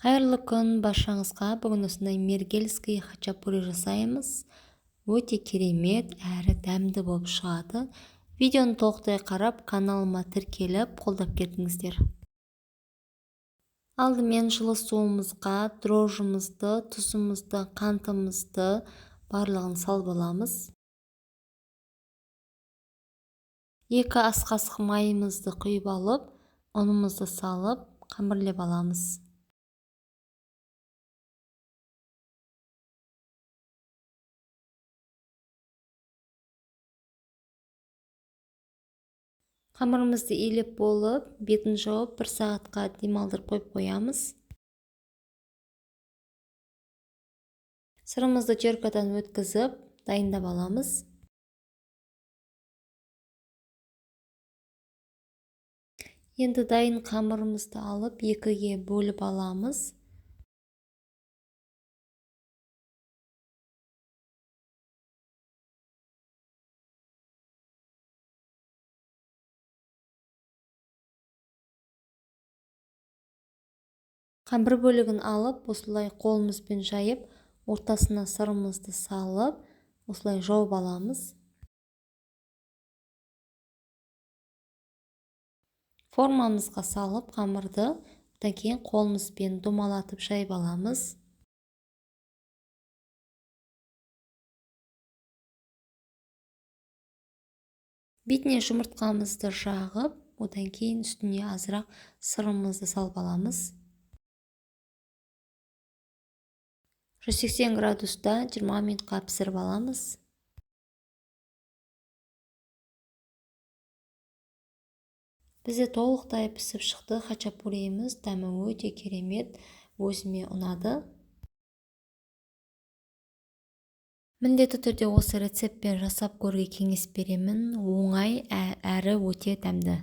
Қайырлы күн баршаңызға. Бүгін осындай мергельский хачапури жасаймыз. Өте керемет әрі дәмді болып шығады. Видеоны толықтай қарап, каналыма тіркеліп, қолдап кетіңіздер. Алдымен жылы суымызға дрожжымызды, тұзымызды, қантымызды барлығын салып аламыз. 2 ас қасық майымызды құйып алып, ұнымызды салып, қамырлеп аламыз. Қамырымызды илеп болып, бетін жауып 1 сағатқа демалдырып қойып қоямыз. Сырымызды теркадан өткізіп, дайындап аламыз. Енді дайын қамырымызды алып, 2-ге бөліп аламыз. Қамыр бөлігін алып, осылай қолымызбен жайып, ортасына сырымызды салып, осылай жауып аламыз. Формамызға салып, қамырды, одан кейін қолымызбен домалатып жайып аламыз. Бетіне жұмыртқамызды жағып, одан кейін үстіне азырақ сырымызды салып аламыз. 180 градуста 20 минутқа пісіріп аламыз. Бізде толықтай пісіп шықты. Хачапурийіміз дәмі өте керемет, өзіме ұнады. Міндетті түрде осы рецептпен жасап көруге кеңес беремін. Оңай әрі өте дәмді.